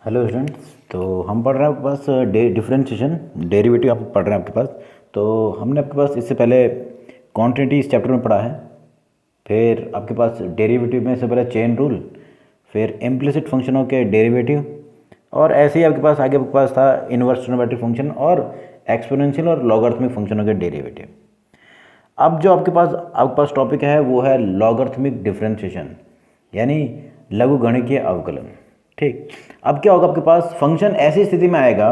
Hello students. तो हम पढ़ रहे हैं आपके पास डिफरेंशिएशन डेरिवेटिव आप पढ़ रहे हैं आपके पास। तो हमने आपके पास इससे पहले क्वांटिटी इस चैप्टर में पढ़ा है। फिर आपके पास डेरिवेटिव में से पहले चेन रूल, फिर इम्प्लिसिट फंक्शनों के डेरिवेटिव, और ऐसे ही आपके पास आगे आपके पास था इनवर्स ट्रिग्नोमेट्रिक फंक्शन और एक्सपोनेंशियल और लॉगरिथमिक फंक्शनों के डेरिवेटिव। अब जो आपके पास टॉपिक है वो है लॉगरिथमिक डिफरेंशिएशन, यानी लघुगणकीय अवकलन। ठीक। अब क्या होगा, आपके पास फंक्शन ऐसी स्थिति में आएगा,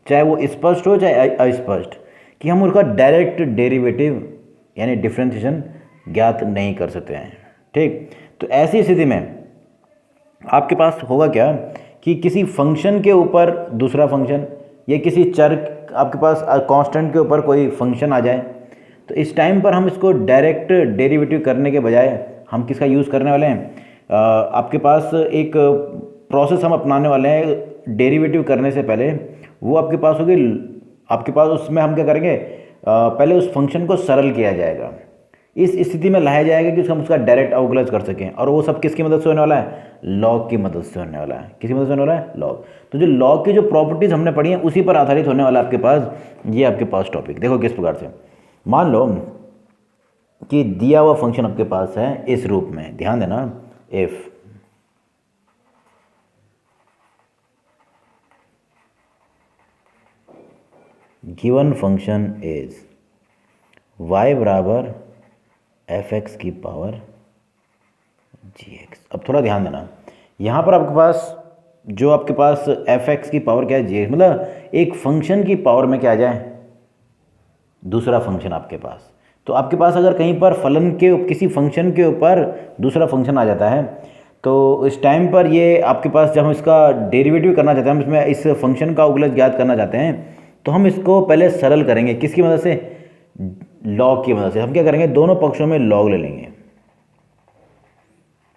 चाहे वो स्पष्ट हो चाहे अस्पष्ट, कि हम उसका डायरेक्ट डेरिवेटिव यानी डिफरेंशिएशन ज्ञात नहीं कर सकते हैं। ठीक। तो ऐसी स्थिति में आपके पास होगा क्या कि किसी फंक्शन के ऊपर दूसरा फंक्शन या किसी चर आपके पास कांस्टेंट के ऊपर कोई फंक्शन आ जाए, तो इस टाइम पर हम इसको डायरेक्ट डेरिवेटिव करने के बजाय हम किसका यूज़ करने वाले हैं, आपके पास एक प्रोसेस हम अपनाने वाले हैं डेरिवेटिव करने से पहले। वो आपके पास होगी, आपके पास उसमें हम क्या करेंगे, पहले उस फंक्शन को सरल किया जाएगा, इस स्थिति में लाया जाएगा कि हम उसका डायरेक्ट अवकलन कर सकें। और वो सब किसकी मदद से होने वाला है, लॉग की मदद से होने वाला है। किसकी मदद से होने वाला है, लॉग। तो जो लॉग की जो प्रॉपर्टीज़ हमने पढ़ी हैं उसी पर आधारित होने वाला है आपके पास ये आपके पास टॉपिक। देखो किस प्रकार से, मान लो कि दिया हुआ फंक्शन आपके पास है इस रूप में, ध्यान देना, if given function is y बराबर एफ एक्स की पावर जी एक्स। अब थोड़ा ध्यान देना, यहाँ पर आपके पास जो आपके पास एफ एक्स की पावर क्या है, जी एक्स, मतलब एक फंक्शन की पावर में क्या आ जाए, दूसरा फंक्शन आपके पास। तो आपके पास अगर कहीं पर फलन के किसी फंक्शन के ऊपर दूसरा फंक्शन आ जाता है, तो इस टाइम पर ये आपके पास जब हम इसका डेरिवेटिव करना चाहते हैं, हम इसमें इस फंक्शन का अवकलज ज्ञात करना चाहते हैं, तो हम इसको पहले सरल करेंगे किसकी मदद से, लॉग की मदद से। हम क्या करेंगे, दोनों पक्षों में लॉग ले लेंगे,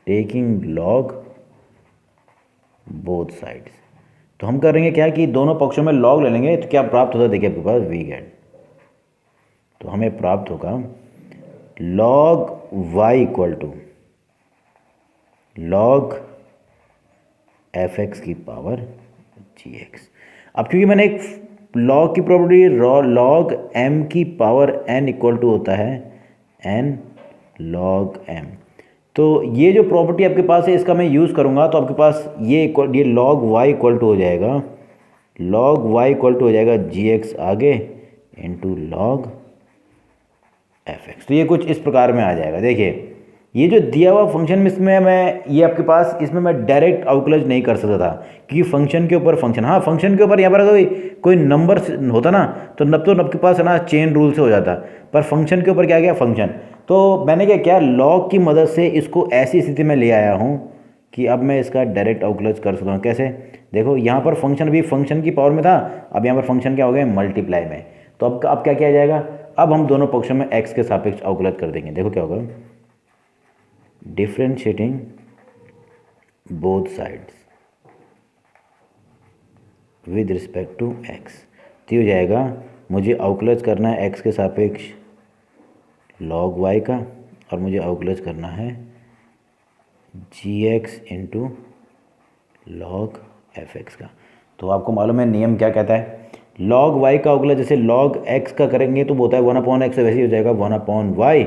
टेकिंग लॉग बोथ साइड्स। तो हम करेंगे क्या कि दोनों पक्षों में लॉग ले लेंगे, तो क्या प्राप्त होता है, देखिए आपके पास वी गेट, तो हमें प्राप्त होगा log Y equal to log F x की पावर जी एक्स। अब क्योंकि मैंने एक लॉग की प्रॉपर्टी लॉग एम की पावर एन इक्वल टू होता है एन लॉग एम, तो ये जो प्रॉपर्टी आपके पास है इसका मैं यूज़ करूँगा, तो आपके पास ये लॉग वाई इक्वल टू हो जाएगा, लॉग वाई इक्वल टू हो जाएगा जी एक्स आगे इंटू लॉग एफ एक्स। तो ये कुछ इस प्रकार में आ जाएगा। देखिए ये जो दिया हुआ फंक्शन में, इसमें मैं ये आपके पास इसमें मैं डायरेक्ट अवकलज नहीं कर सकता था, क्योंकि फंक्शन के ऊपर फंक्शन, हाँ फंक्शन के ऊपर यहाँ पर अगर कोई नंबर होता ना तो आपके पास है ना चेन रूल से हो जाता, पर फंक्शन के ऊपर क्या गया, फंक्शन। तो मैंने क्या किया, लॉग की मदद से इसको ऐसी स्थिति में ले आया हूँ कि अब मैं इसका डायरेक्ट अवकलज कर सकता हूँ। कैसे, देखो यहाँ पर फंक्शन भी फंक्शन की पावर में था, अब यहाँ पर फंक्शन क्या हो गया, मल्टीप्लाई में। तो अब क्या किया जाएगा, अब हम दोनों पक्षों में एक्स के सापेक्ष अवकलज कर देंगे। देखो क्या होगा, differentiating both sides with respect to x. तो हो जाएगा, मुझे अवकलज करना है एक्स के सापेक्ष लॉग वाई का, और मुझे अवकलज करना है G x into log F X का। तो आपको मालूम है नियम क्या कहता है, लॉग वाई का अवकलज जैसे लॉग एक्स का करेंगे तो वो होता है 1/x, वैसे ही हो जाएगा 1/y।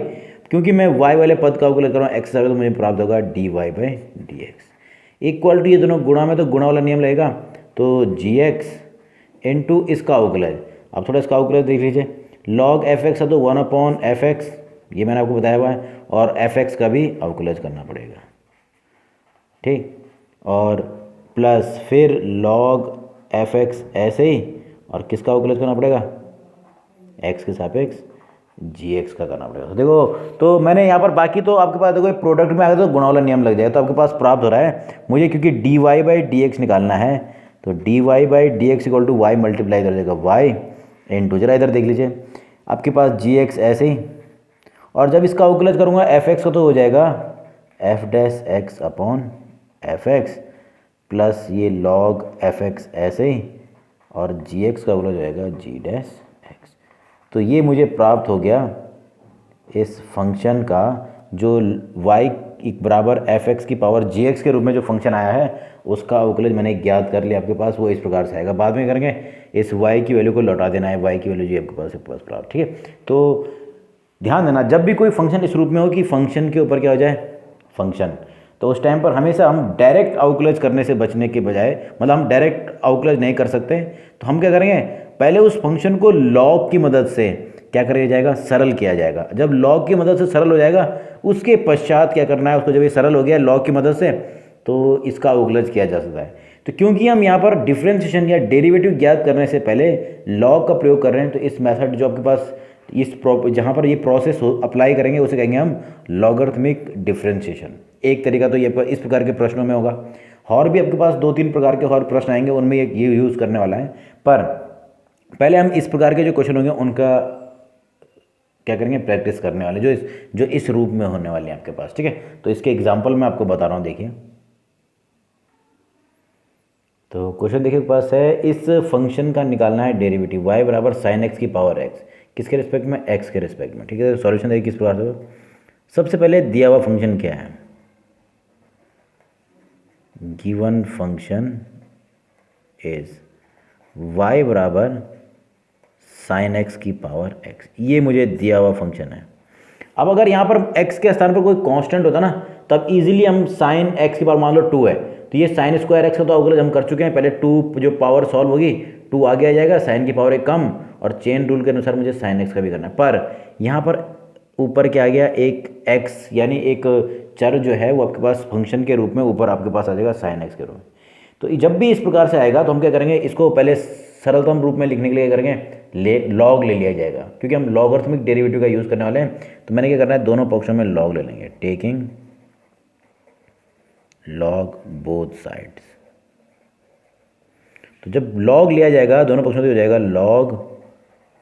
क्योंकि मैं y वाले पद का अवकलज कर रहा हूँ एक्स से, तो मुझे प्राप्त होगा dy/dx इक्वल टू, ये दोनों गुणा में तो गुणा वाला नियम लगेगा, तो जी एक्स इंटू इसका अवकलज। अब थोड़ा इसका अवकलज देख लीजिए, लॉग एफ एक्स है तो 1/fx, ये मैंने आपको बताया हुआ है, और एफ एक्स का भी अवकलज करना पड़ेगा। ठीक, और प्लस फिर लॉग एफ एक्स ऐसे ही, और किसका अवकलज करना पड़ेगा, एक्स के सापेक्ष जी एक्स का करना पड़ेगा। तो देखो, तो मैंने यहाँ पर बाकी तो आपके पास देखो प्रोडक्ट में आ गया तो गुणा वाला नियम लग जाएगा, तो आपके पास प्राप्त हो रहा है मुझे, क्योंकि d Y by D x निकालना है, तो d Y by D x equal to y multiply कर देगा वाई इंटू, जरा इधर देख लीजिए आपके पास जी एक्स ऐसे ही, और जब इसका अवकलज करूँगा एफ एक्स का तो हो जाएगा F dash X upon F X plus ये लॉग एफ एक्स ऐसे ही, और जी एक्स का अवकलज हो जाएगा जी डैश एक्स। तो ये मुझे प्राप्त हो गया इस फंक्शन का जो y बराबर एफ एक्स की पावर जी एक्स के रूप में जो फंक्शन आया है, उसका अवकलज मैंने ज्ञात कर लिया आपके पास, वो इस प्रकार से आएगा। बाद में करेंगे इस y की वैल्यू को लौटा देना है, y की वैल्यू जो आपके पास ठीक है। तो ध्यान देना, जब भी कोई फंक्शन इस रूप में हो कि फंक्शन के ऊपर क्या हो जाए फंक्शन, तो उस टाइम पर हमेशा हम डायरेक्ट अवकलज करने से बचने के बजाय, मतलब हम डायरेक्ट अवकलज नहीं कर सकते, तो हम क्या करेंगे, पहले उस फंक्शन को लॉग की मदद से क्या किया जाएगा, सरल किया जाएगा। जब लॉग की मदद से सरल हो जाएगा, उसके पश्चात क्या करना है, उसको जब ये सरल हो गया लॉग की मदद से, तो इसका अवकलज किया जा सकता है। तो क्योंकि हम यहाँ पर डिफरेंशिएशन या डेरिवेटिव ज्ञात करने से पहले लॉग का प्रयोग कर रहे हैं, तो इस मेथड जो आपके पास जहाँ पर ये प्रोसेस अप्लाई करेंगे उसे कहेंगे हम लॉगरिथमिक डिफरेंशिएशन। एक तरीका तो ये इस प्रकार के प्रश्नों में होगा, और भी आपके पास 2-3 प्रकार के और प्रश्न आएंगे, उनमें ये यूज़ करने वाला है। पर पहले हम इस प्रकार के जो क्वेश्चन होंगे उनका क्या करेंगे, प्रैक्टिस करने वाले, जो इस रूप में होने वाले हैं आपके पास, ठीक है। तो इसके एग्जाम्पल मैं आपको बता रहा हूँ, देखिए। तो क्वेश्चन देखिए पास है, इस फंक्शन का निकालना है डेरिवेटिव y बराबर साइन एक्स की पावर x, किसके रिस्पेक्ट में, x के रिस्पेक्ट में, ठीक है। तो सॉल्यूशन देखिए किस प्रकार से। सबसे पहले दिया हुआ फंक्शन क्या है, गिवन फंक्शन इज y बराबर साइन एक्स की पावर x, ये मुझे दिया हुआ फंक्शन है। अब अगर यहाँ पर x के स्थान पर कोई कांस्टेंट होता ना, तब इजीली हम साइन x की पावर मान लो 2 है, तो ये साइन स्क्वायर x का तो अवकलज हम कर चुके हैं, पहले 2 जो पावर सॉल्व होगी 2 आगे आ जाएगा, साइन की पावर 1 कम, और चेन रूल के अनुसार मुझे साइन x का भी करना है। पर यहाँ पर ऊपर क्या आ गया, एक x यानी एक चर जो है वो आपके पास फंक्शन के रूप में ऊपर आपके पास आ जाएगा साइन x के रूप में। तो जब भी इस प्रकार से आएगा तो हम क्या करेंगे, इसको पहले सरलतम रूप में लिखने के लिए करेंगे लॉग ले लिया जाएगा, क्योंकि हम लॉगरिथमिक डेरिवेटिव का यूज़ करने वाले हैं। तो मैंने क्या करना है, दोनों पक्षों में लॉग ले लेंगे, टेकिंग लॉग बोथ साइड्स। तो जब लॉग लिया जाएगा दोनों पक्षों से हो जाएगा log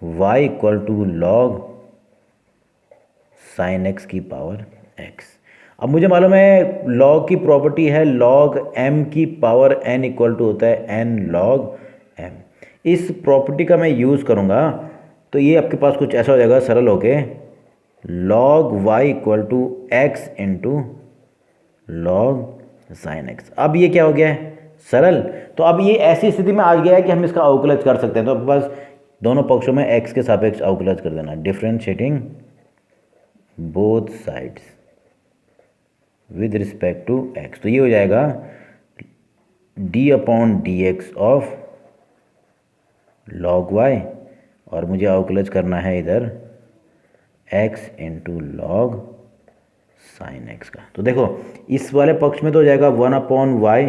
y equal to log sine x की पावर x। अब मुझे मालूम है लॉग की प्रॉपर्टी है लॉग m की पावर n इक्वल टू होता है n लॉग m। इस प्रॉपर्टी का मैं यूज़ करूँगा, तो ये आपके पास कुछ ऐसा हो जाएगा सरल होके, log y equal to x into log sine x। अब ये क्या हो गया है, सरल। तो अब ये ऐसी स्थिति में आ गया है कि हम इसका अवकलज कर सकते हैं। तो आपके पास दोनों पक्षों में x के सापेक्ष अवकलज कर देना, differentiating both sides with respect to x। तो ये हो जाएगा d/dx ऑफ लॉग y, और मुझे अवकलज करना है इधर x into log sine x का। तो देखो इस वाले पक्ष में तो हो जाएगा 1/y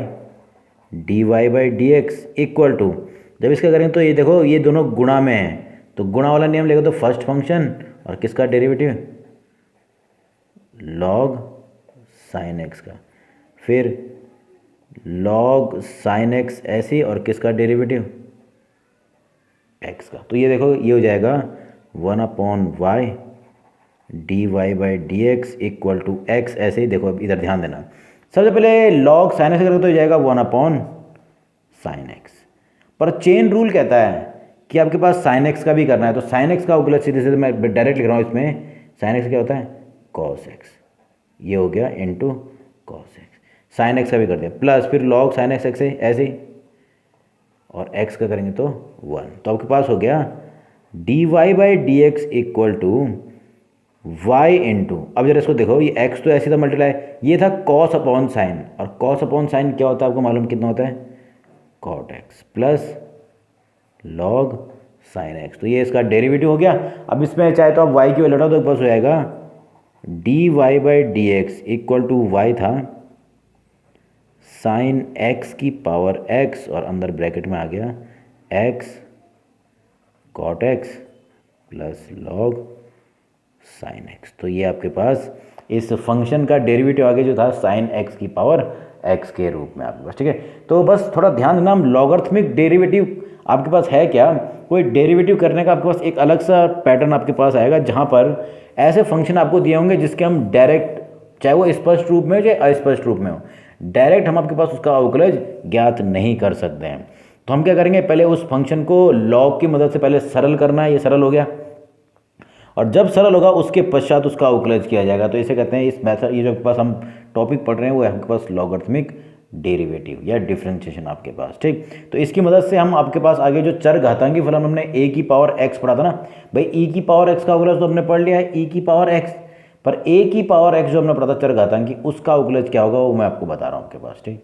dy/dx इक्वल टू, जब इसका करेंगे तो ये देखो ये दोनों गुणा में है, तो गुणा वाला नियम लेगा तो फर्स्ट फंक्शन और किसका डेरिवेटिव, लॉग साइन x का, फिर लॉग साइन x ऐसे, और किसका डेरिवेटिव, x का। तो ये देखो ये हो जाएगा 1/y dy/dx equal to x ऐसे ही। देखो अब इधर ध्यान देना, सबसे पहले लॉग साइन एक्स करेंगे तो हो जाएगा 1/sin x। पर चेन रूल कहता है कि आपके पास साइन एक्स का भी करना है, तो साइन एक्स का अवकलज सीधे सीधे मैं डायरेक्ट लिख रहा हूँ, इसमें साइन एक्स क्या होता है, कॉस एक्स, ये हो गया into cos x. Sine x का भी कर दिया, प्लस फिर लॉग साइन एक्स ऐसे ही, और x का करेंगे तो 1। तो आपके पास हो गया dy/dx equal to y into, अब जरा इसको देखो, ये x तो ऐसे था मल्टीप्लाई, ये था cos अपॉन साइन, और cos अपॉन साइन क्या होता है आपको मालूम कितना होता है, cot x plus log sine x। तो ये इसका डेरिवेटिव हो गया। अब इसमें चाहे तो आप y की वैल्यू हटाओ तो बस हो जाएगा dy/dx इक्वल टू y था साइन x की पावर x, और अंदर ब्रैकेट में आ गया x cot x plus log sine x। तो ये आपके पास इस फंक्शन का डेरिवेटिव आगे जो था साइन x की पावर x के रूप में आपके पास, ठीक है। तो बस थोड़ा ध्यान देना, हम लॉगरिथमिक डेरिवेटिव आपके पास है क्या, कोई डेरिवेटिव करने का आपके पास एक अलग सा पैटर्न आपके पास आएगा, जहाँ पर ऐसे फंक्शन आपको दिए होंगे जिसके हम डायरेक्ट, चाहे वो स्पष्ट रूप में हो चाहे अस्पष्ट रूप में हो, डायरेक्ट हम आपके पास उसका अवकलज ज्ञात नहीं कर सकते हैं। तो हम क्या करेंगे, पहले उस फंक्शन को लॉग की मदद से पहले सरल करना है, ये सरल हो गया, और जब सरल होगा उसके पश्चात उसका अवकलज किया जाएगा। तो इसे कहते हैं इस मेथड, ये जो आपके पास हम टॉपिक पढ़ रहे हैं वो है आपके पास लॉगरिथमिक डेरिवेटिव या डिफरेंशिएशन आपके पास, ठीक। तो इसकी मदद से हम आपके पास आगे जो चर घातांकी फलन हमने ए की पावर एक्स पढ़ा था ना भाई, ई की पावर एक्स का अवकलज तो हमने पढ़ लिया है, ई की पावर एक्स, पर ए की पावर एक्स जो हमने पढ़ा था चर घातांकी, उसका अवकलज क्या होगा वो मैं आपको बता रहा हूँ आपके पास, ठीक।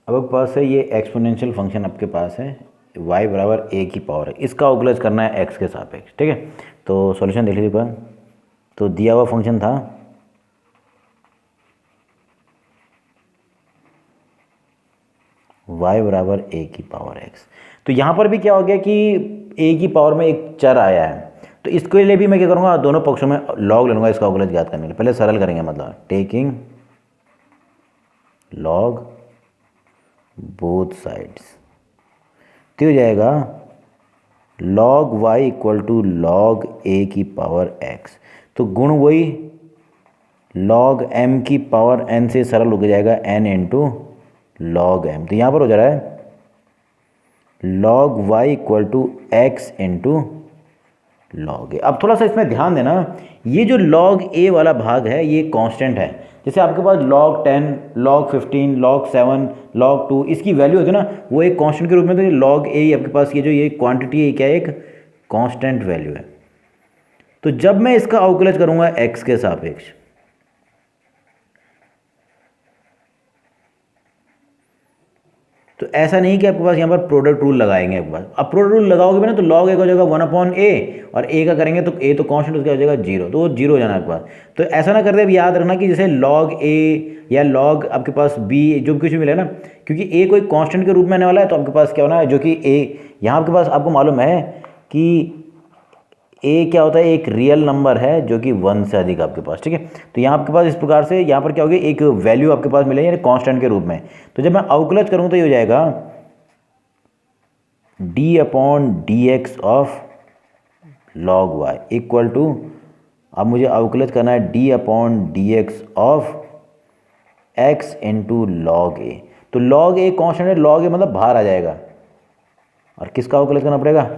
अब आपके पास है ये एक्सपोनेंशियल फंक्शन आपके पास है y बराबर ए की पावर है, इसका अवकलज करना है x के सापेक्ष, ठीक है। तो सॉल्यूशन देख लीजिए एक बार। तो दिया हुआ फंक्शन था y बराबर ए की पावर x। तो यहाँ पर भी क्या हो गया कि a की पावर में एक चर आया है, तो इसके लिए भी मैं क्या करूँगा, दोनों पक्षों में लॉग ले लूँगा इसका अवकलज ज्ञात करने के लिए। पहले सरल करेंगे, मतलब टेकिंग लॉग बोथ साइड्स, तो हो जाएगा log y equal to log a की पावर x। तो गुण वही log m की पावर n से सरल हो जाएगा n इंटू log m। तो यहाँ पर हो जा रहा है log y equal to x into log a। अब थोड़ा सा इसमें ध्यान देना, ये जो log a वाला भाग है ये कांस्टेंट है। जैसे आपके पास log 10, log 15, log 7, log 2 इसकी वैल्यू होती है ना, वो एक कांस्टेंट के रूप में, तो log a आपके पास ये जो ये क्वांटिटी है क्या है, एक कांस्टेंट वैल्यू है। तो जब मैं इसका अवकलज करूंगा x के सापेक्ष, तो ऐसा नहीं कि आपके पास यहाँ पर प्रोडक्ट रूल लगाएंगे आपके पास। अब प्रोडक्ट रूल लगाओगे भी ना, तो log a हो जाएगा 1/a, और a का करेंगे तो a तो कांस्टेंट उसका हो जाएगा 0, तो वो 0 हो जाना आपके पास। तो ऐसा ना करते, अब याद रखना कि जैसे log a या log आपके पास b जो कुछ भी मिले ना, क्योंकि a कोई कांस्टेंट के रूप में आने वाला है, तो आपके पास क्या होना है, जो कि a यहाँ आपके पास आपको मालूम है कि a क्या होता है, एक रियल नंबर है जो कि 1 से अधिक आपके पास, ठीक है। तो यहाँ आपके पास इस प्रकार से यहाँ पर क्या होगी, एक वैल्यू आपके पास मिलेगी यानी कांस्टेंट के रूप में। तो जब मैं अवकलज करूँ तो ये हो जाएगा d/dx of log y equal to, अब मुझे अवकलज करना है d/dx of x into log a। तो log a कांस्टेंट है, log a मतलब बाहर आ जाएगा, और किसका अवकलज करना पड़ेगा,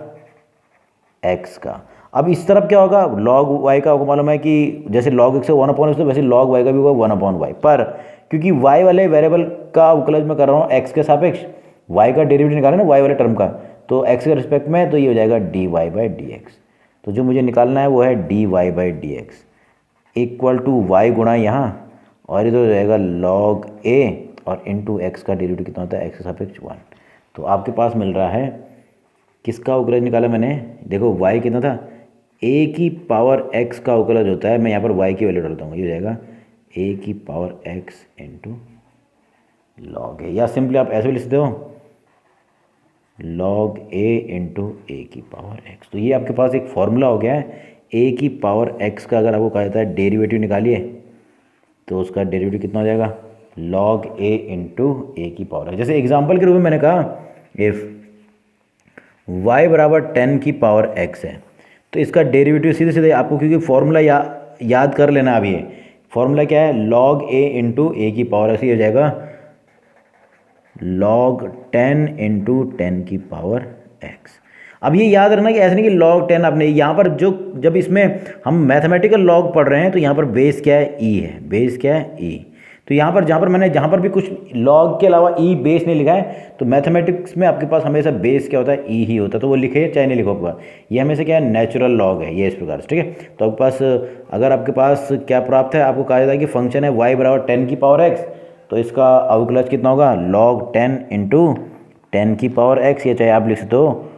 x का। अब इस तरफ क्या होगा, log y का आपको मालूम है कि जैसे log x से 1/x, तो वैसे log y का भी होगा 1/y, पर क्योंकि y वाले वेरिएबल का अवकलज मैं कर रहा हूँ x के सापेक्ष, y का डेरिवेटिव निकालना है ना y वाले टर्म का, तो x के रिस्पेक्ट में, तो ये हो जाएगा dy/dx। तो जो मुझे निकालना है वो है dy/dx इक्वल टू y गुणा यहाँ, और इधर हो जाएगा log a, और इंटू x का डेरिवेटिव कितना होता है, x के सापेक्ष 1। तो आपके पास मिल रहा है, किसका अवकलज निकाला मैंने, देखो y कितना था, a की पावर x का अवकलज होता है, मैं यहाँ पर y की वैल्यू डालता हूँ, ये हो जाएगा a की power x into log a, या सिंपली आप ऐसे भी लिख सकते हो log a इंटू a की पावर x। तो ये आपके पास एक फॉर्मूला हो गया है, a की पावर x का अगर आपको कहा जाता है डेरिवेटिव निकालिए, तो उसका डेरिवेटिव कितना हो जाएगा, log a इंटू a की पावर x। जैसे एग्जाम्पल के रूप में मैंने कहा, इफ़ y बराबर 10 की पावर x है, तो इसका डेरिवेटिव सीधे सीधे आपको, क्योंकि फॉर्मूला याद कर लेना। अभी ये फॉर्मूला क्या है, log a इंटू a की पावर x, ये हो जाएगा log 10 इंटू 10 की पावर x। अब ये याद रखना कि ऐसा नहीं कि log 10 आपने यहाँ पर जो, जब इसमें हम मैथमेटिकल लॉग पढ़ रहे हैं, तो यहाँ पर बेस क्या है, e है, बेस क्या है, e। तो यहाँ पर जहाँ पर भी कुछ लॉग के अलावा ई बेस नहीं लिखा है, तो मैथमेटिक्स में आपके पास हमेशा बेस क्या होता है, ई ही होता है, तो वो लिखे चाहे नहीं लिखो आपके पास, ये हमेशा क्या है, नेचुरल लॉग है, ये इस प्रकार से, ठीक है। तो आपके पास अगर आपके पास क्या प्राप्त है, आपको कहा जाता है कि फंक्शन है y बराबर 10 की पावर x, तो इसका अवकलज कितना होगा, log 10 इंटू 10 की पावर x, या चाहे आप लिख सकते हो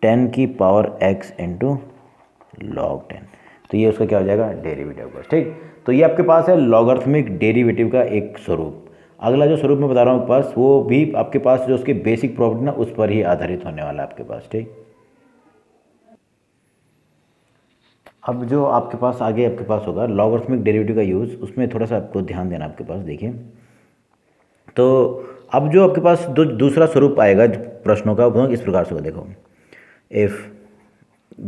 10 की पावर x इंटू log 10। तो ये उसका क्या हो जाएगा, डेरिवेटिव बस, ठीक। तो ये आपके पास है लॉगरिथमिक डेरिवेटिव का एक स्वरूप। अगला जो स्वरूप मैं बता रहा हूँ आपके पास, वो भी आपके पास जो उसके बेसिक प्रॉपर्टी ना, उस पर ही आधारित होने वाला है आपके पास, ठीक। अब जो आपके पास आगे आपके पास होगा लॉगरिथमिक डेरिवेटिव का यूज़, उसमें थोड़ा सा आपको ध्यान देना आपके पास। देखिए, तो अब जो आपके पास दूसरा स्वरूप आएगा प्रश्नों का, वो इस प्रकार से होगा, देखो, if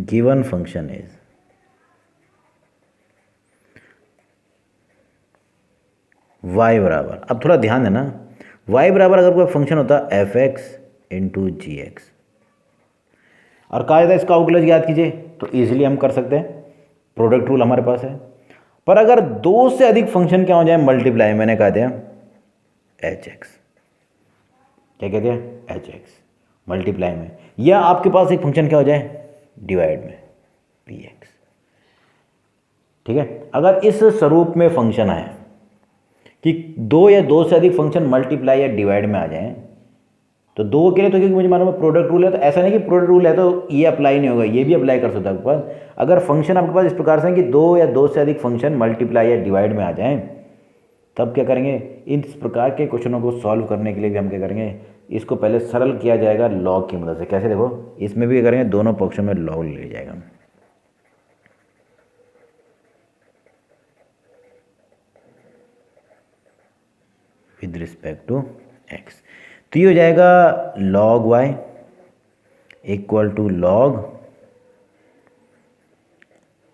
given function is y बराबर, अब थोड़ा ध्यान देना, y बराबर अगर कोई फंक्शन होता F x into g X, और कहा जाता है इसका अवकलज याद कीजिए, तो ईजिली हम कर सकते हैं, प्रोडक्ट रूल हमारे पास है। पर अगर दो से अधिक फंक्शन क्या हो जाए मल्टीप्लाई, मैंने कहा था एच एक्स, क्या कहते हैं एच एक्स मल्टीप्लाई में, या आपके पास एक फंक्शन क्या हो जाए डिवाइड में पी एक्स। ठीक है, अगर इस स्वरूप में फंक्शन आए कि दो या दो से अधिक फंक्शन मल्टीप्लाई या डिवाइड में आ जाएं, तो दो के लिए तो क्योंकि मुझे मालूम है प्रोडक्ट रूल है, तो ऐसा नहीं कि प्रोडक्ट रूल है तो ये अप्लाई नहीं होगा, ये भी अप्लाई कर सकता है आपके पास। अगर फंक्शन आपके पास इस प्रकार से है कि दो या दो से अधिक फंक्शन मल्टीप्लाई या डिवाइड में आ जाएं, तब क्या करेंगे, इस प्रकार के क्वेश्चनों को सॉल्व करने के लिए भी हम क्या करेंगे, इसको पहले सरल किया जाएगा लॉग की मदद से। कैसे, देखो इसमें भी करेंगे, दोनों पक्षों में लॉग ले जाएगा विद रिस्पेक्ट टू एक्स। तो ये हो जाएगा log y equal to log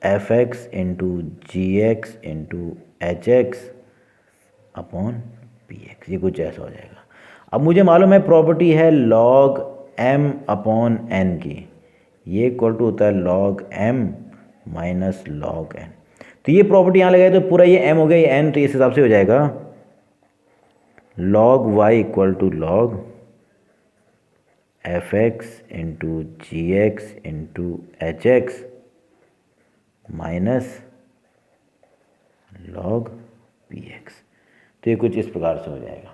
F x into g x into h x upon P x, ये कुछ ऐसा हो जाएगा। अब मुझे मालूम है प्रॉपर्टी है log m अपॉन n की, ये इक्वल टू होता है log m minus log n। तो ये प्रॉपर्टी यहाँ लगाए तो पूरा ये m हो गया, ये n, तो इस हिसाब से हो जाएगा log y equal to log F x into g x into h x minus log P x. तो ये कुछ इस प्रकार से हो जाएगा।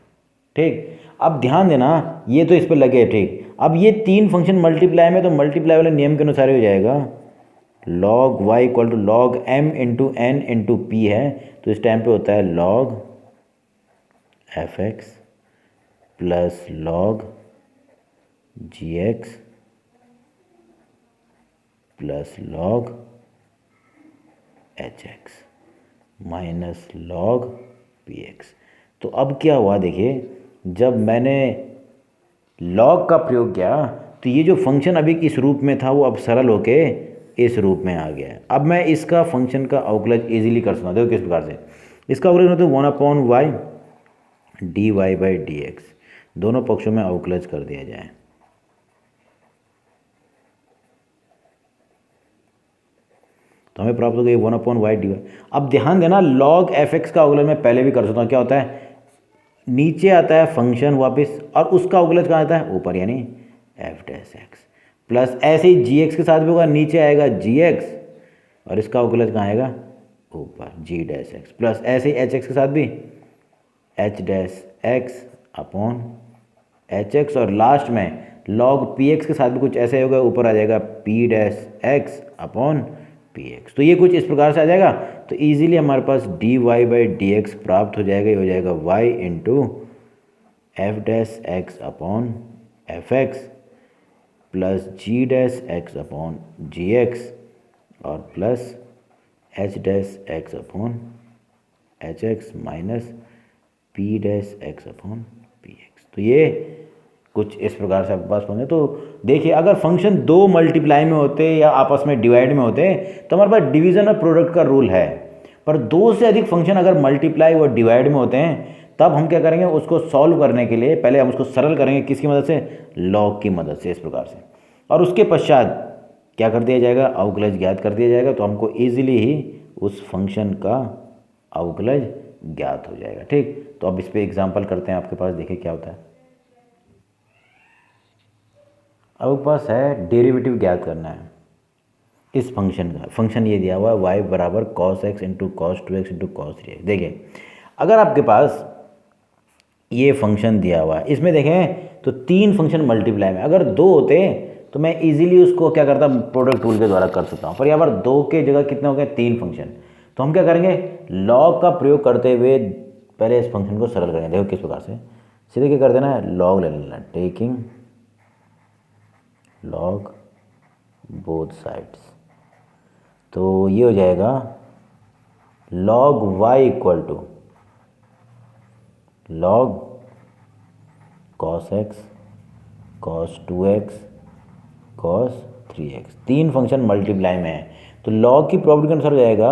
ठीक, अब ध्यान देना ये तो इस पर लगे। ठीक, अब ये तीन फंक्शन मल्टीप्लाई में, तो मल्टीप्लाई वाले नियम के अनुसार ही हो जाएगा log y equal to log m into N into P है, तो इस टाइम पे होता है log F X plus log G X plus log H x minus log P x. तो अब क्या हुआ देखिए, जब मैंने log का प्रयोग किया तो ये जो फंक्शन अभी इस रूप में था वो अब सरल होके इस रूप में आ गया है। अब मैं इसका फंक्शन का अवकलज इजीली कर सकता हूँ। देखो किस प्रकार से इसका अवकलज होता है, 1/y d Y by D x, दोनों पक्षों में अवकलज कर दिया जाए। तो हमें प्राप्त हो गई 1/y डी वाई। अब ध्यान देना log एफ एक्स का अवकलज मैं पहले भी कर सकता हूँ। क्या होता है, नीचे आता है फंक्शन वापस और उसका अवकलज कहाँ आता है ऊपर, यानी एफ डैश एक्स प्लस ऐसे ही जी एक्स के साथ भी होगा, नीचे आएगा जी एक्स और इसका अवकलज कहाँ आएगा ऊपर जी डैश एक्स प्लस ऐसे ही एच एक्स के साथ भी H dash X upon H x और लास्ट में log पी एक्स के साथ भी कुछ ऐसे होगा, ऊपर आ जाएगा P dash X upon P x. तो ये कुछ इस प्रकार से आ जाएगा। तो इजीली हमारे पास D Y by D X प्राप्त हो जाएगा। ये हो जाएगा Y into F dash X upon F X plus G dash X upon G X और plus H dash X upon H x minus P dash X upon P x. तो ये कुछ इस प्रकार से आपके पास होंगे। तो देखिए अगर फंक्शन दो मल्टीप्लाई में होते या आपस में डिवाइड में होते तो हमारे पास डिवीजन और प्रोडक्ट का रूल है, पर दो से अधिक फंक्शन अगर मल्टीप्लाई और डिवाइड में होते हैं तब हम क्या करेंगे, उसको सॉल्व करने के लिए पहले हम उसको सरल करेंगे किसकी मदद से, लॉग की मदद से, इस प्रकार से, और उसके पश्चात क्या कर दिया जाएगा, अवकलज ज्ञात कर दिया जाएगा। तो हमको ईजिली ही उस फंक्शन का अवकलज ज्ञात हो जाएगा। ठीक, तो अब इस पर एग्जाम्पल करते हैं आपके पास, देखिए क्या होता है। अब पास है डेरिवेटिव ज्ञात करना है इस फंक्शन का। फंक्शन ये दिया हुआ है y बराबर cos x into cos 2x into cos 3x। देखिए अगर आपके पास ये फंक्शन दिया हुआ है, इसमें देखें तो तीन फंक्शन मल्टीप्लाई में, अगर दो होते तो मैं इजीली उसको क्या करता, प्रोडक्ट रूल के द्वारा कर सकता हूँ, पर यहाँ पर दो के जगह कितने हो गए, तीन फंक्शन। तो हम क्या करेंगे, लॉग का प्रयोग करते हुए पहले इस फंक्शन को सरल करेंगे। देखो किस प्रकार से, सीधे क्या कर देना है, लॉग ले लेना, टेकिंग log बोथ साइड्स। तो ये हो जाएगा log y equal to log cos x cos 2x cos 3x। तीन फंक्शन मल्टीप्लाई में है तो log की प्रॉपर्टी के अनुसार हो जाएगा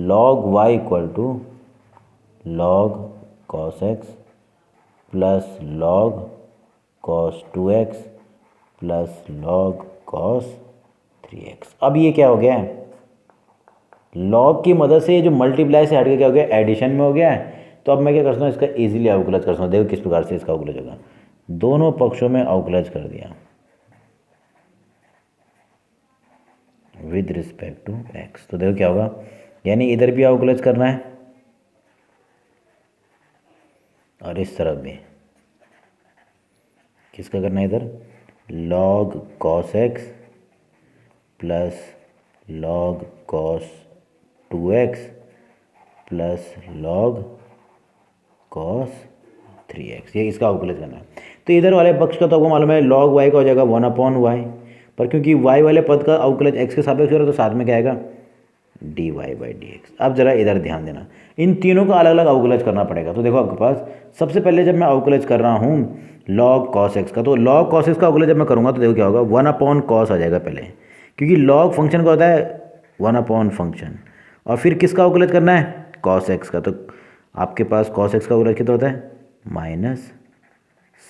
log y equal to log cos x plus log cos 2x plus log cos 3x। अब ये क्या हो गया है, लॉग की मदद से ये जो मल्टीप्लाई से हट के क्या हो गया, एडिशन में हो गया है। तो अब मैं क्या कर सकता हूँ, इसका इजीली अवकलज कर सकता हूँ। देखो किस प्रकार से इसका अवकलज होगा, दोनों पक्षों में अवकलज कर दिया विद रिस्पेक्ट टू एक्स। तो देखो क्या होगा, यानी इधर भी अवकलज करना है और इस तरफ भी किसका करना है, इधर log cos x plus log cos 2x plus log cos 3x, ये इसका अवकलज करना है। तो इधर वाले पक्ष का तो आपको मालूम है लॉग y का हो जाएगा 1/y, पर क्योंकि y वाले पद का अवकलज x के सापेक्ष हो रहा है तो साथ में क्या आएगा dy/dx। अब जरा इधर ध्यान देना, इन तीनों का अलग अलग अवकलज करना पड़ेगा। तो देखो आपके पास सबसे पहले जब मैं अवकलज कर रहा हूँ लॉग कॉस x का, तो लॉग कॉस x का अवकलज जब मैं करूँगा तो देखो क्या होगा, 1/cos आ जाएगा पहले, क्योंकि लॉग फंक्शन का होता है 1/ फंक्शन, और फिर किसका अवकलज करना है कॉस एक्स का। तो आपके पास कॉस एक्स का अवकलज कितना होता है माइनस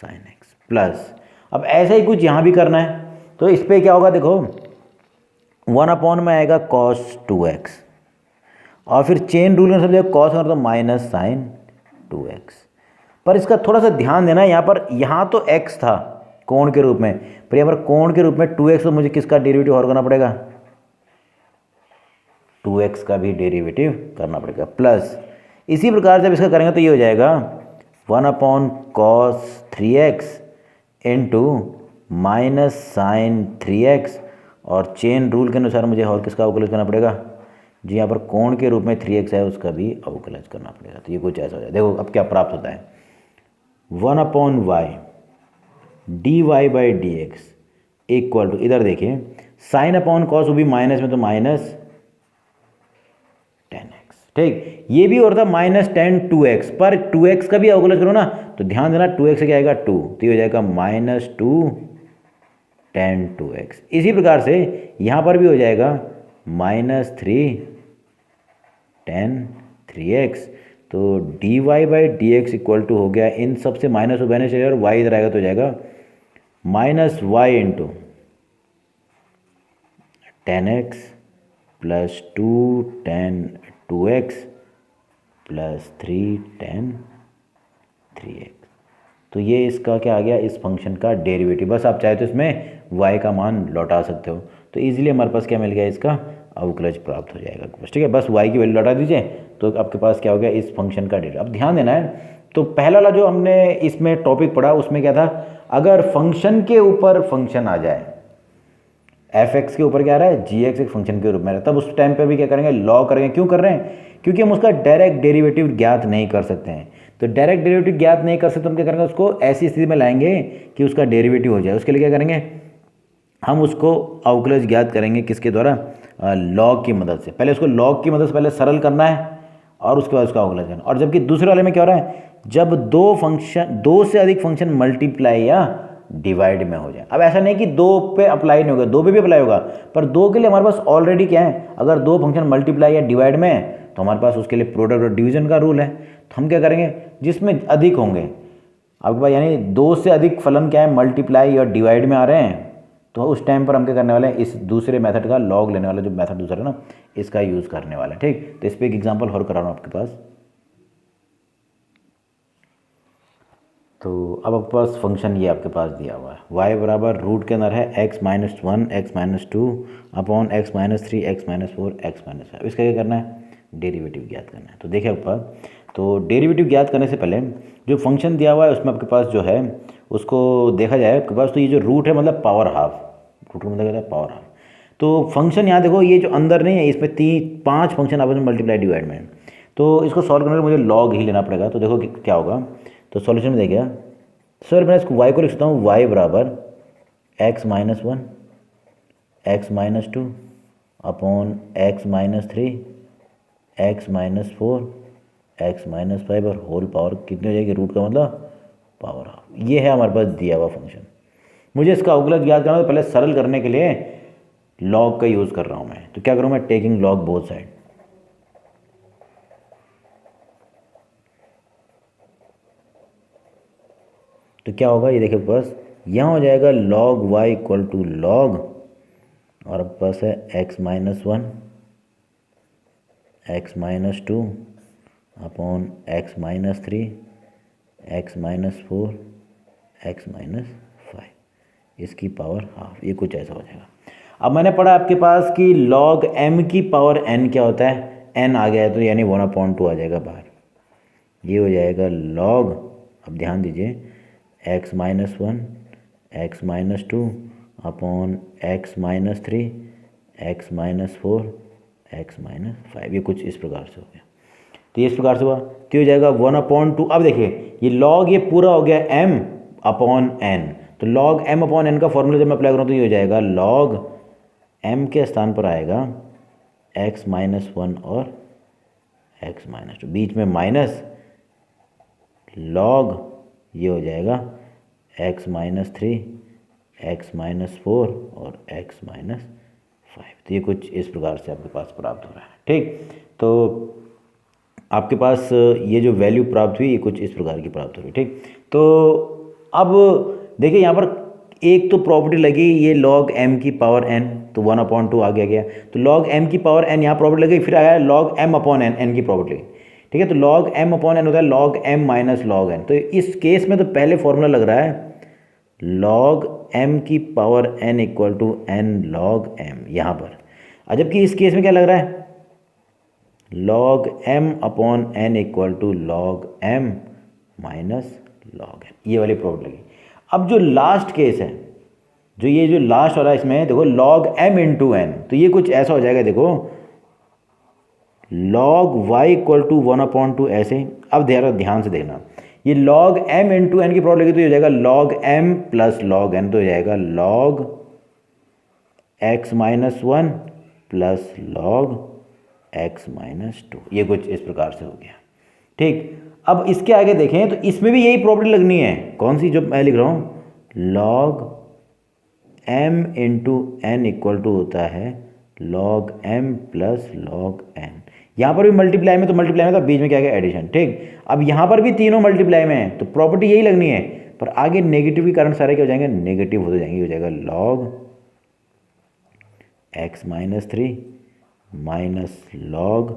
साइन एक्स प्लस, अब ऐसा ही कुछ यहाँ भी करना है। तो इस पर क्या होगा, देखो 1/ में आएगा कॉस 2x, और फिर चेन रूल में सब जगह कॉस और तो माइनस साइन 2x। पर इसका थोड़ा सा ध्यान देना, यहाँ पर यहाँ तो x था कोण के रूप में, पर यहाँ पर कोण के रूप में 2x, तो मुझे किसका डेरिवेटिव और करना पड़ेगा 2x का भी डेरिवेटिव करना पड़ेगा प्लस। इसी प्रकार जब इसका करेंगे तो ये हो जाएगा 1/cos 3x into minus sign 3x, और चेन रूल के अनुसार मुझे और किसका अवकलज करना पड़ेगा जी, यहाँ पर कोण के रूप में 3x है उसका भी अवकलज करना पड़ेगा। तो ये कुछ ऐसा हो जाए, देखो अब क्या प्राप्त होता है 1/y dy/dx इक्वल टू, इधर देखिए साइन अपॉन कॉस, वो भी माइनस में तो माइनस 10x, ठीक। ये भी और था -10 2x, पर 2x का भी अवकलज करो ना तो ध्यान देना 2x से क्या आएगा 2, तो ये हो जाएगा -2 10 2x। इसी प्रकार से यहाँ पर भी हो जाएगा -3 10 3x। तो dy/dx इक्वल टू हो गया, इन सब से माइनस बहने चलेगा और y इधर आएगा तो हो जाएगा -y into 10x plus 2 10 2x plus 3 10 3x। तो ये इसका क्या आ गया, इस फंक्शन का डेरिवेटिव। बस आप चाहे तो इसमें y का मान लौटा सकते हो, तो इजीली हमारे पास क्या मिल गया, इसका अवकलज प्राप्त हो जाएगा बस, ठीक है। बस y की वैल्यू लौटा दीजिए तो आपके पास क्या हो गया, इस फंक्शन का डेरिवेटिव। अब ध्यान देना है, तो पहला वाला जो हमने इसमें टॉपिक पढ़ा उसमें क्या था, अगर फंक्शन के ऊपर फंक्शन आ जाए, एफ एक्स के ऊपर क्या आ रहा है जी एक्स एक फंक्शन के रूप में, तब उस टाइम पे भी क्या करेंगे लॉ करेंगे। क्यों कर रहे हैं, क्योंकि हम उसका डायरेक्ट डेरिवेटिव ज्ञात नहीं कर सकते हैं। तो डायरेक्ट डेरिवेटिव ज्ञात नहीं कर सकते, हम क्या करेंगे, उसको ऐसी स्थिति में लाएंगे कि उसका डेरिवेटिव हो जाए। उसके लिए क्या करेंगे, हम उसको अवकलज ज्ञात करेंगे किसके द्वारा, लॉग की मदद से। पहले उसको लॉग की मदद से पहले सरल करना है और उसके बाद उसका अवकलज करना। और जबकि दूसरे वाले में क्या हो रहा है, जब दो से अधिक फंक्शन मल्टीप्लाई या डिवाइड में हो जाए। अब ऐसा नहीं कि दो पे अप्लाई नहीं होगा, दो पे भी अप्लाई होगा, पर दो के लिए हमारे पास ऑलरेडी क्या है, अगर दो फंक्शन मल्टीप्लाई या डिवाइड में है तो हमारे पास उसके लिए प्रोडक्ट और डिवीजन का रूल है। तो हम क्या करेंगे, जिसमें अधिक होंगे आपके पास, यानी दो से अधिक फलन क्या है मल्टीप्लाई और डिवाइड में आ रहे हैं, तो उस टाइम पर हम क्या करने वाले हैं, इस दूसरे मेथड का लॉग लेने वाला जो मेथड दूसरा है ना, इसका यूज़ करने वाला है, ठीक। तो इस पर एक एग्जाम्पल और करा रहा हूँ आपके पास। तो अब आपके पास फंक्शन ये आपके पास दिया हुआ है, y बराबर रूट के अंदर है x-1 x-2 upon x-3 x-4 x-5। इसका क्या करना है, डेरिवेटिव ज्ञात करना है। तो देखिए आपके पास, तो डेरिवेटिव ज्ञात करने से पहले जो फंक्शन दिया हुआ है उसमें आपके पास जो है उसको देखा जाए आपके पास, तो ये जो रूट है मतलब पावर हाफ, रूट का मतलब क्या है पावर हाफ। तो फंक्शन यहाँ देखो, ये जो अंदर नहीं है इसमें 5 फंक्शन आपस में मल्टीप्लाई डिवाइड में है, तो इसको सॉल्व करने के लिए मुझे लॉग ही लेना पड़ेगा। तो देखो क्या होगा, तो सॉल्यूशन में देखिए सर, मैं इसको y को लिख सकता हूँ y बराबर x-1 x-2 upon x-3 x-4 x-5 और होल पावर कितनी हो जाएगी, रूट का मतलब पावर हाफ। ये है हमारे पास दिया हुआ फंक्शन। मुझे इसका अवकलज ज्ञात करना, तो पहले सरल करने के लिए लॉग का यूज़ कर रहा हूँ मैं। तो क्या करूँ मैं, टेकिंग लॉग बोथ साइड। तो क्या होगा, ये देखिए बस यहाँ हो जाएगा log y equal to log, और अब पास है x-1 x minus two upon x minus three x minus four x minus five इसकी पावर हाफ, ये कुछ ऐसा हो जाएगा। अब मैंने पढ़ा आपके पास कि log m की पावर n क्या होता है, n आ गया है तो यानी 1/2 आ जाएगा बाहर, ये हो जाएगा log, अब ध्यान दीजिए, x minus one x minus two upon x minus three x minus four x minus five, ये कुछ इस प्रकार से हो गया। तो ये इस प्रकार से हुआ तो हो जाएगा 1/2। अब देखिए ये log, ये पूरा हो गया m अपॉन n, तो log m अपॉन n का फॉर्मूला जब मैं अप्लाई करूँ तो ये हो जाएगा log m के स्थान पर आएगा x माइनस वन और x माइनस टू, बीच में माइनस log, ये हो जाएगा x minus three x minus four और x माइनस फाइव। तो ये कुछ इस प्रकार से आपके पास प्राप्त हो रहा है। ठीक, तो आपके पास ये जो वैल्यू प्राप्त हुई ये कुछ इस प्रकार की प्राप्त हो रही। ठीक, तो अब देखिए यहाँ पर एक तो प्रॉपर्टी लगी ये log m की पावर n, तो 1/2 आ गया। तो log m की पावर n यहाँ प्रॉपर्टी लगी, फिर आया log m upon n, n की प्रॉपर्टी लगी। ठीक है, तो log m अपॉन n होता है log m minus log n। तो इस केस में तो पहले फॉर्मूला लग रहा है log m की power n equal to n log m यहाँ पर, जबकि इस केस में क्या लग रहा है log m upon n equal to log m minus log n, ये वाली प्रॉपर्टी लगी। अब जो लास्ट केस है, जो ये जो लास्ट वाला इसमें देखो log m इंटू n, तो ये कुछ ऐसा हो जाएगा, देखो log y इक्वल टू 1/2 ऐसे। अब ध्यान से देखना, ये log m इंटू n की प्रॉपर्टी लगी तो ये हो जाएगा log m plus log n, तो हो जाएगा log x minus one plus log x minus two, ये कुछ इस प्रकार से हो गया। ठीक, अब इसके आगे देखें तो इसमें भी यही प्रॉपर्टी लगनी है, कौन सी जो मैं लिख रहा हूँ log m into n equal to होता है log m plus log n। यहाँ पर भी मल्टीप्लाई में, तो मल्टीप्लाई में था, बीच में क्या गया एडिशन। ठीक, अब यहाँ पर भी तीनों मल्टीप्लाई में है तो प्रॉपर्टी यही लगनी है, पर आगे नेगेटिव के कारण सारे क्या हो जाएंगे, नेगेटिव हो जाएंगे, हो जाएगा log x minus three minus log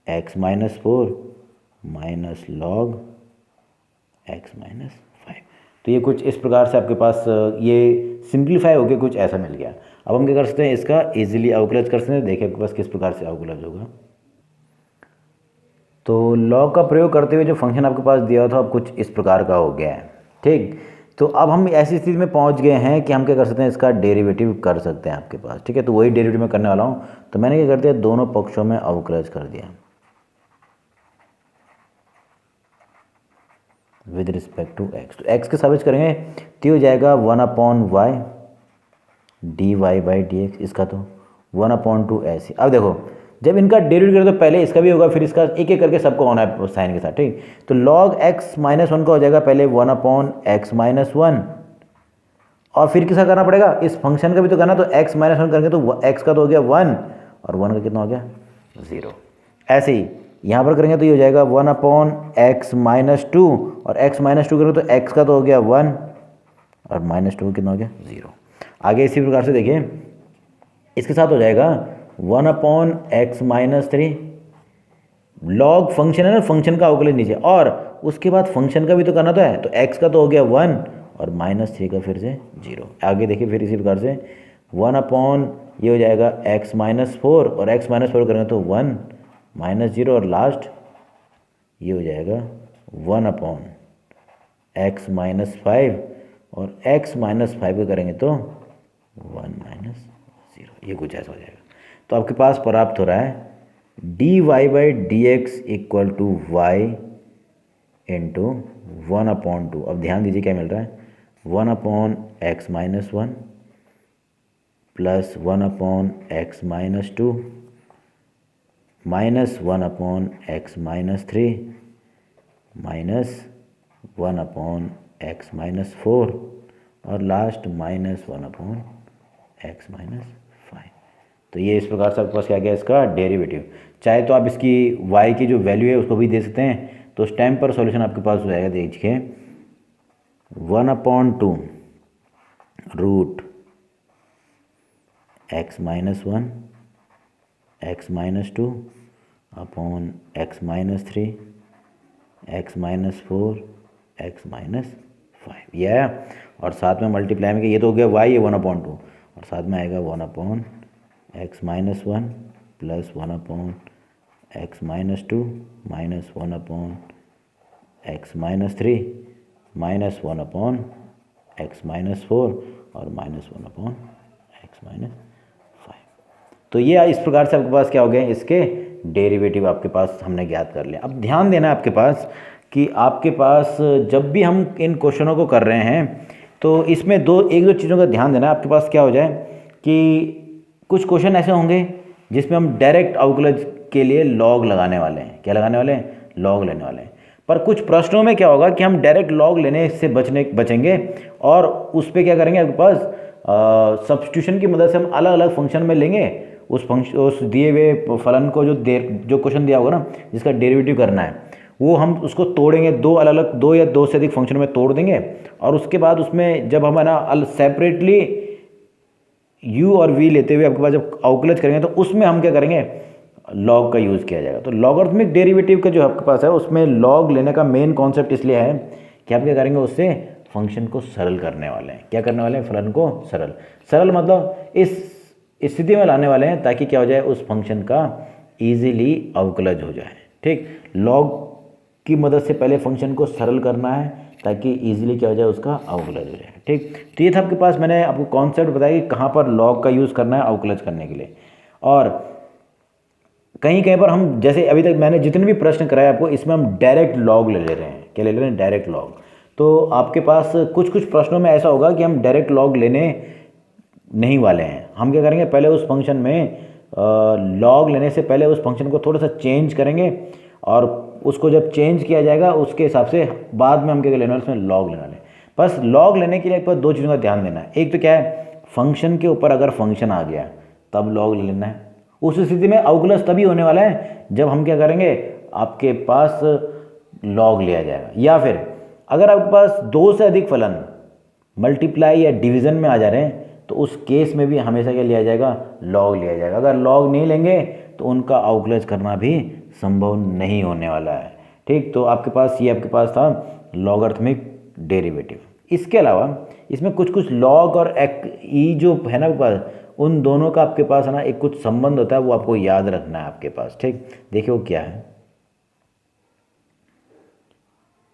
x minus four minus log x minus five. तो ये कुछ इस प्रकार से आपके पास ये सिंप्लीफाई होकर कुछ ऐसा मिल गया। अब हम क्या कर सकते हैं, इसका इजीली अवकलज कर सकते हैं। देखिए आपके पास किस प्रकार से अवकलज होगा। तो log का प्रयोग करते हुए जो फंक्शन आपके पास दिया था अब कुछ इस प्रकार का हो गया है। ठीक, तो अब हम ऐसी स्थिति में पहुंच गए हैं कि हम क्या कर सकते हैं, इसका डेरिवेटिव कर सकते हैं आपके पास। ठीक है, तो वही डेरिवेटिव मैं करने वाला हूं। तो मैंने क्या कर दिया, दोनों पक्षों में अवकलज कर दिया विद रिस्पेक्ट टू x। तो x के साबित करेंगे तो हो जाएगा 1/y dy by D x, इसका तो 1/2 ऐसे। अब देखो जब इनका डेरिवेटिव करें तो पहले इसका भी होगा, फिर इसका एक एक करके सबको होना है साइन के साथ। ठीक, तो log x माइनस वन का हो जाएगा पहले 1/x माइनस वन, और फिर किसका करना पड़ेगा, इस फंक्शन का भी तो करना। तो x माइनस वन करेंगे तो x का तो हो गया 1 और 1 का कितना हो गया 0। ऐसे ही यहाँ पर करेंगे तो ये हो जाएगा 1/x माइनस टू, और x माइनस टू करेंगे तो x का तो हो गया 1 और माइनस टू कितना हो गया 0। आगे इसी प्रकार से देखिए इसके साथ हो जाएगा 1/x minus three, log function है ना, फंक्शन का अवकलन नीचे, और उसके बाद फंक्शन का भी तो करना तो है, तो x का तो हो गया 1 और माइनस थ्री का फिर से 0। आगे देखिए फिर इसी प्रकार से 1/ ये हो जाएगा x माइनस फोर, और x माइनस फोर करेंगे तो 1 माइनस 0, और लास्ट ये हो जाएगा 1/x माइनस फाइव, और x माइनस फाइव का करेंगे तो 1 माइनस 0, ये कुछ ऐसा हो जाएगा। तो आपके पास प्राप्त हो रहा है dy by D x equal to Y into 1/2। अब ध्यान दीजिए क्या मिल रहा है, 1/x minus one plus 1/x minus two minus 1/x minus three minus 1/x minus four, और last minus 1/x minus five. तो ये इस प्रकार से आपके पास क्या गया इसका डेरिवेटिव। चाहे तो आप इसकी y की जो वैल्यू है उसको भी दे सकते हैं, तो उस टाइम पर सॉल्यूशन आपके पास हो जाएगा। देखिए 1/2 root x minus one x minus two upon x minus three, x minus four, x minus five, ये आया। और साथ में मल्टीप्लाई में ये तो हो गया वाई, ये 1/2, और साथ में आएगा 1/, x minus one plus 1/, x minus two minus 1/, x minus three minus 1/, x minus four और माइनस 1/, एक्स माइनस फाइव। तो ये इस प्रकार से आपके पास क्या हो गए, इसके डेरिवेटिव आपके पास हमने ज्ञात कर लिया। अब ध्यान देना आपके पास कि आपके पास जब भी हम इन क्वेश्चनों को कर रहे हैं तो इसमें एक दो चीज़ों का ध्यान देना। आपके पास क्या हो जाए कि कुछ क्वेश्चन ऐसे होंगे जिसमें हम डायरेक्ट अवकलज के लिए लॉग लगाने वाले हैं। क्या लगाने वाले हैं, लॉग लेने वाले हैं। पर कुछ प्रश्नों में क्या होगा कि हम डायरेक्ट लॉग लेने से बचेंगे और उस पर क्या करेंगे, आपके पास सब्स्टिट्यूशन की मदद से हम अलग अलग फंक्शन में लेंगे उस दिए हुए फलन को, जो क्वेश्चन दिया होगा ना जिसका डेरिवेटिव करना है, वो हम उसको तोड़ेंगे, दो या दो से अधिक फंक्शन में तोड़ देंगे। और उसके बाद उसमें जब हम है ना सेपरेटली u और v लेते हुए आपके पास जब अवकलज करेंगे तो उसमें हम क्या करेंगे, लॉग का यूज़ किया जाएगा। तो लॉगरिथमिक डेरिवेटिव का जो आपके पास है उसमें लॉग लेने का मेन कॉन्सेप्ट इसलिए है कि आप क्या करेंगे, उससे फंक्शन को सरल करने वाले हैं। क्या करने वाले हैं, फलन को सरल मतलब इस स्थिति में लाने वाले हैं ताकि क्या हो जाए, उस फंक्शन का ईजिली अवकलज हो जाए। ठीक, लॉग की मदद से पहले फंक्शन को सरल करना है ताकि इजीली क्या हो जाए, उसका अवकलज हो जाए। ठीक, तो ये था आपके पास, मैंने आपको कॉन्सेप्ट बताया कि कहाँ पर लॉग का यूज़ करना है अवकलज करने के लिए। और कहीं कहीं पर हम, जैसे अभी तक मैंने जितने भी प्रश्न कराए आपको, इसमें हम डायरेक्ट लॉग ले रहे हैं। क्या ले रहे हैं, डायरेक्ट लॉग। तो आपके पास कुछ कुछ प्रश्नों में ऐसा होगा कि हम डायरेक्ट लॉग लेने नहीं वाले हैं। हम क्या करेंगे, पहले उस फंक्शन में लॉग लेने से पहले उस फंक्शन को थोड़ा सा चेंज करेंगे और उसको जब चेंज किया जाएगा उसके हिसाब से बाद में हम क्या लेना है, उसमें लॉग लेना है। बस लॉग लेने के लिए आपको दो चीज़ों का ध्यान देना है। एक तो क्या है, फंक्शन के ऊपर अगर फंक्शन आ गया तब लॉग ले लेना है। उस स्थिति में अवकलज तभी होने वाला है जब हम क्या करेंगे, आपके पास लॉग लिया जाएगा। या फिर अगर आपके पास दो से अधिक फलन मल्टीप्लाई या डिवीज़न में आ जा रहे हैं तो उस केस में भी हमेशा क्या लिया जाएगा, लॉग लिया जाएगा। अगर लॉग नहीं लेंगे तो उनका अवकलज करना भी संभव नहीं होने वाला है। ठीक, तो आपके पास ये आपके पास था लॉगरिथमिक डेरिवेटिव। इसके अलावा इसमें कुछ कुछ लॉग और ई जो है ना आपके पास, उन दोनों का आपके पास है ना एक कुछ संबंध होता है, वो आपको याद रखना है आपके पास। ठीक, देखिए वो क्या है।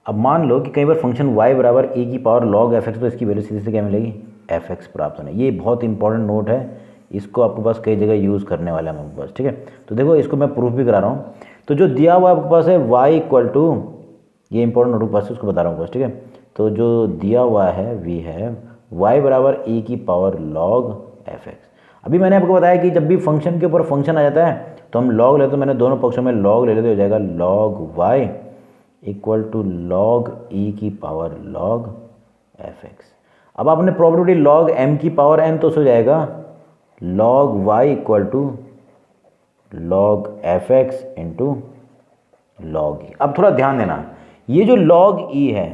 अब मान लो कि कई बार फंक्शन y बराबर e की पावर log fx, तो इसकी वैल्यू सीधे से क्या मिलेगी, fx प्राप्त होने। ये बहुत इंपॉर्टेंट नोट है, इसको आपके पास कई जगह यूज़ करने वाला है आपके पास। ठीक है, तो देखो इसको मैं प्रूफ भी करा रहा हूँ। तो जो दिया हुआ आपके पास है y इक्वल टू, ये इंपॉर्टेंट नोट पास उसको बता रहा हूँ बस। ठीक है, तो जो दिया हुआ है वी है y बराबर e की पावर log fx। अभी मैंने आपको बताया कि जब भी फंक्शन के ऊपर फंक्शन आ जाता है तो हम लॉग लेते, तो मैंने दोनों पक्षों में लॉग ले लेते, हो जाएगा log y equal to log E की पावर लॉग एफ एक्स। अब आपने प्रॉपर्टी लॉग एम की पावर एन, तो हो जाएगा log Y equal to log F x into log E. अब थोड़ा ध्यान देना, ये जो लॉग ई है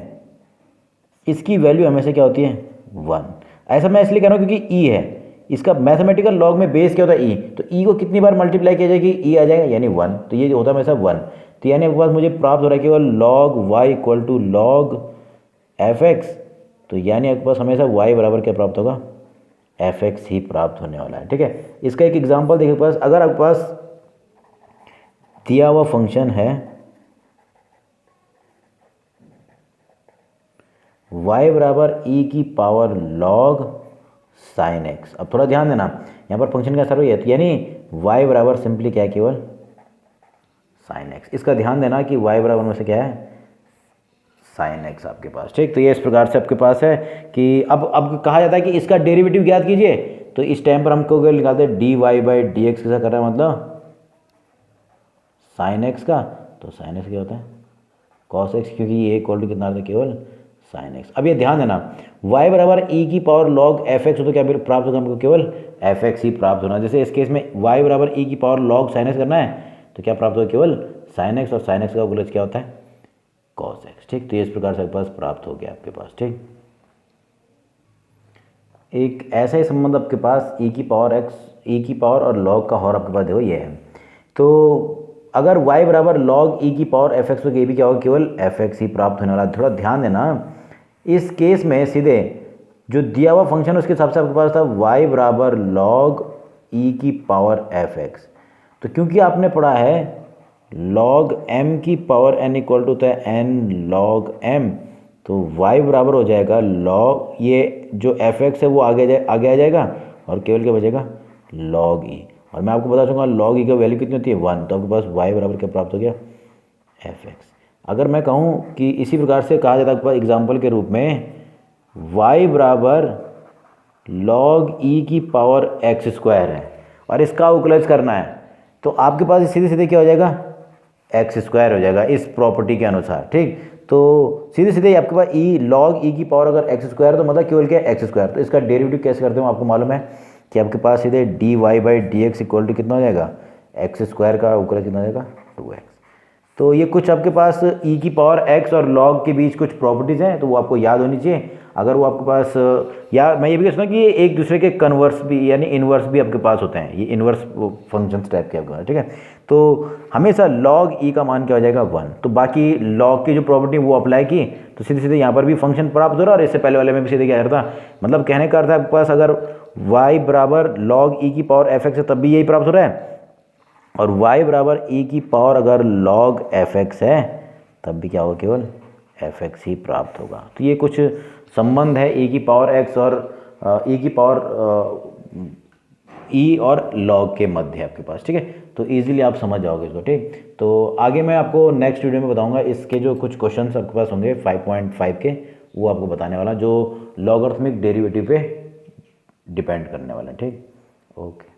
इसकी वैल्यू हमेशा क्या होती है, 1। ऐसा मैं इसलिए कह रहा हूँ क्योंकि ई है, इसका मैथमेटिकल लॉग में बेस क्या होता है, ई। तो ई को कितनी बार मल्टीप्लाई किया जाएगी, ई आ जाएगा यानी 1। तो ये होता है हमेशा 1। तो यानी आपके पास मुझे प्राप्त हो रहा है केवल log Y equal to log F x. तो यानी आपके पास हमेशा वाई बराबर क्या प्राप्त होगा, एफ एक्स ही प्राप्त होने वाला है। ठीक है, इसका एक एग्जाम्पल देखिए पास, अगर आपके पास दिया हुआ फंक्शन है y बराबर e की पावर log साइन एक्स। अब थोड़ा ध्यान देना, यहाँ पर फंक्शन का असर हुई है, यानी y बराबर सिंपली क्या है, केवल साइन एक्स। इसका ध्यान देना कि y बराबर में से क्या है, साइन एक्स आपके पास। ठीक, तो ये इस प्रकार से आपके पास है कि अब कहा जाता है कि इसका डेरिवेटिव ज्ञात कीजिए। तो इस टाइम पर हमको क्या निकालते हैं, d Y by D x कैसा कर रहा है, मतलब साइन एक्स का। तो साइन एक्स क्या होता है, कॉस एक्स, क्योंकि ये इक्वल टू कितना आता है, केवल साइन एक्स। अब ये ध्यान देना, y बराबर e की पावर log एफ एक्स हो तो क्या प्राप्त होगा हमको, केवल एफ एक्स ही प्राप्त होना। जैसे इस केस में y बराबर e की पावर log साइन एक्स करना है तो क्या प्राप्त होगा, केवल साइन एक्स, और साइन एक्स का अवकलज क्या होता है, कॉस एक्स। ठीक, तो ये इस प्रकार से आपके पास प्राप्त हो गया आपके पास। ठीक, एक ऐसा ही संबंध आपके पास e की पावर x, e की पावर और log का हॉर आपके पास देखो ये है। तो अगर y बराबर लॉग ई की पावर एफ एक्स तो ये भी क्या होगा, केवल एफ एक्स ही प्राप्त होने वाला है। थोड़ा ध्यान देना, इस केस में सीधे जो दिया हुआ फंक्शन उसके हिसाब से आपके पास था y बराबर लॉग ई की पावर एफ एक्स। तो क्योंकि आपने पढ़ा है लॉग m की पावर n इक्वल टू होता है n लॉग m, तो y बराबर हो जाएगा लॉग, ये जो एफ एक्स है वो आगे आ जाएगा और केवल क्या बचेगा, लॉग ई। और मैं आपको बता दूंगा लॉग ई का वैल्यू कितनी होती है 1, तो आपके पास y बराबर क्या प्राप्त हो गया, एफ एक्स। अगर मैं कहूँ कि इसी प्रकार से कहा जाता है आपके पास एग्जाम्पल के रूप में y बराबर लॉग ई की पावर एक्स स्क्वायर है और इसका अवकलज करना है, तो आपके पास सीधे सीधे क्या हो जाएगा, एक्स स्क्वायर हो जाएगा इस प्रॉपर्टी के अनुसार। ठीक, तो सीधे सीधे आपके पास ई लॉग ई की पावर अगर एक्स स्क्वायर तो मतलब केवल क्या है, एक्स स्क्वायर। तो इसका डेरिवेटिव कैसे करते हो आपको मालूम है कि आपके पास सीधे d Y by D x equal to कितना हो जाएगा, एक्स स्क्वायर का अवकलज कितना हो जाएगा, 2x। तो ये कुछ आपके पास ई की पावर एक्स और लॉग के बीच कुछ प्रॉपर्टीज़ हैं, तो वो आपको याद होनी चाहिए। अगर वो आपके पास, या मैं ये भी कह सकता हूँ कि ये एक दूसरे के कन्वर्स भी यानी इन्वर्स भी आपके पास होते हैं, ये इन्वर्स फंक्शंस टाइप के आपके पास। ठीक है, तो हमेशा लॉग ई का मान क्या हो जाएगा 1। तो बाकी लॉग की जो प्रॉपर्टी वो अप्लाई की, तो सीधे सीधे यहाँ पर भी फंक्शन प्राप्त हो रहा है और इससे पहले वाले में भी सीधे क्या करता, मतलब कहने का अर्थ है आपके पास अगर y बराबर लॉग ई की पावर एफ एक्स है तब भी यही प्राप्त हो रहा है, और y बराबर ई की पावर अगर लॉग एफ एक्स है तब भी क्या होगा, केवल एफ एक्स ही प्राप्त होगा। तो ये कुछ संबंध है ई की पावर एक्स और ई की पावर ई और लॉग के मध्य आपके पास। ठीक है, तो इजीली आप समझ जाओगे इसको। ठीक, तो आगे मैं आपको नेक्स्ट वीडियो में बताऊंगा इसके जो कुछ क्वेश्चंस आपके पास होंगे 5.5 के, वो आपको बताने वाला जो लॉगरिथमिक डेरिवेटिव पे डिपेंड करने वाला है। ठीक, ओके।